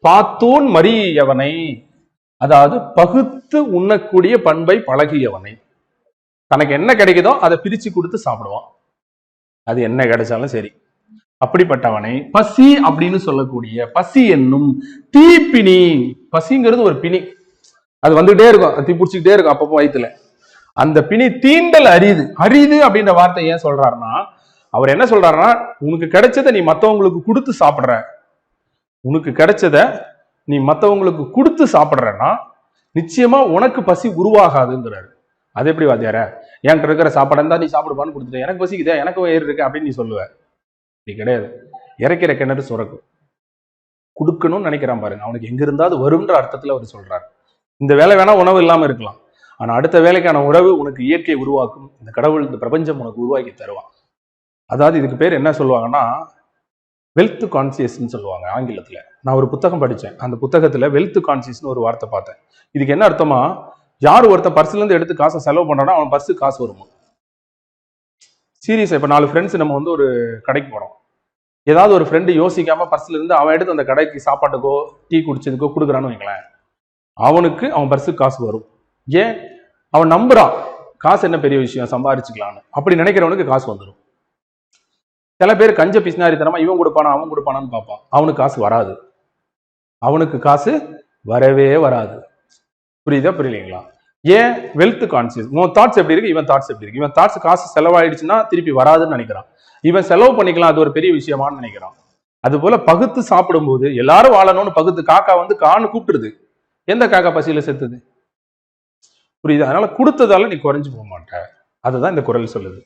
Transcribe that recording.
பாத்தூன் மறியவனை, அதாவது பகுத்து உண்ணக்கூடிய பண்பை பழகியவனை. தனக்கு என்ன கிடைக்குதோ அதை பிரிச்சு கொடுத்து சாப்பிடுவான். அது என்ன கிடைச்சாலும் சரி. அப்படிப்பட்டவனை பசி அப்படின்னு சொல்லக்கூடிய பசி என்னும் தீப்பினி. பசிங்கிறது ஒரு பிணி, அது வந்துகிட்டே இருக்கும், தீ பிடிச்சிக்கிட்டே இருக்கும் அப்பப்போ வயிற்றுல. அந்த பிணி தீண்டல் அரிது. அரிது அப்படின்ற வார்த்தை ஏன் சொல்றாருன்னா, அவர் என்ன சொல்றாருன்னா, உனக்கு கிடைச்சதை நீ மற்றவங்களுக்கு கொடுத்து சாப்பிடுற, உனக்கு கிடைச்சத நீ மற்றவங்களுக்கு கொடுத்து சாப்பிடுறன்னா நிச்சயமா உனக்கு பசி உருவாகாதுங்கிறாரு. அது எப்படி வாத்தியார, என்கிட்ட இருக்கிற சாப்பாடு இருந்தா நீ சாப்பிடுவான்னு கொடுத்துட்ட, எனக்கு பசிக்குதே, எனக்கு வயிறு இருக்கு அப்படின்னு நீ சொல்லுவ. நீ கிடையாது. இறக்கிற கிணறு சுரக்கும். கொடுக்கணும்னு நினைக்கிறான் பாருங்க, அவனுக்கு எங்க இருந்தாவது வரும்ன்ற அர்த்தத்துல அவர் சொல்றாரு. இந்த வேலை வேணா உணவு இல்லாம இருக்கலாம், ஆனா அடுத்த வேலைக்கான உறவு உனக்கு இயற்கை உருவாக்கும். இந்த கடவுள், இந்த பிரபஞ்சம் உனக்கு உருவாக்கி தருவான். அதாவது இதுக்கு பேர் என்ன சொல்லுவாங்கன்னா, வெல்த் கான்சியஸ்ன்னு சொல்லுவாங்க ஆங்கிலத்துல. நான் ஒரு புத்தகம் படித்தேன், அந்த புத்தகத்துல வெல்த் கான்சியஸ்னு ஒரு வார்த்தை பார்த்தேன். இதுக்கு என்ன அர்த்தமா, யார் ஒருத்தன் பர்ஸ்ல இருந்து எடுத்து காசை செலவு பண்றானோ அவன் பர்ஸு காசு வருமா. சீரியஸா, இப்ப 4 ஃப்ரெண்ட்ஸ் நம்ம வந்து ஒரு கடைக்கு போறோம், ஏதாவது ஒரு ஃப்ரெண்டு யோசிக்காம பர்ஸ்ல இருந்து அவன் எடுத்து அந்த கடைக்கு சாப்பாட்டுக்கோ டீ குடிச்சதுக்கோ கொடுக்குறான்னு வைங்களேன், அவனுக்கு அவன் பர்ஸுக்கு காசு வரும். ஏன்? அவன் நம்புறான் காசு என்ன பெரிய விஷயம், சம்பாதிச்சுக்கலான்னு. அப்படி நினைக்கிறவனுக்கு காசு வந்துடும். சில பேர் கஞ்ச பிசினாரித்தனமா இவன் கொடுப்பானா அவன் கொடுப்பானான்னு பார்ப்பான், அவனுக்கு காசு வராது. அவனுக்கு காசு வரவே வராது. புரியுதா புரியலீங்களா? ஏன்? Wealth conscious. உன் தாட்ஸ் எப்படி இருக்கு, இவன் தாட்ஸ் எப்படி இருக்கு. இவன் தாட்ஸ் காசு செலவாயிடுச்சுன்னா திருப்பி வராதுன்னு நினைக்கிறான், இவன் செலவு பண்ணிக்கலாம் அது ஒரு பெரிய விஷயமானு நினைக்கிறான். அது போல பகுத்து சாப்பிடும்போது எல்லாரும் வாழணும்னு பகுத்து காக்கா வந்து கான்னு கூப்பிட்டுருது, எந்த காக்கா பசியில செத்துது? புரியுதா? அதனால கொடுத்ததால நீ குறைஞ்சு போக மாட்ட. அதுதான் இந்த குறள் சொல்லுது.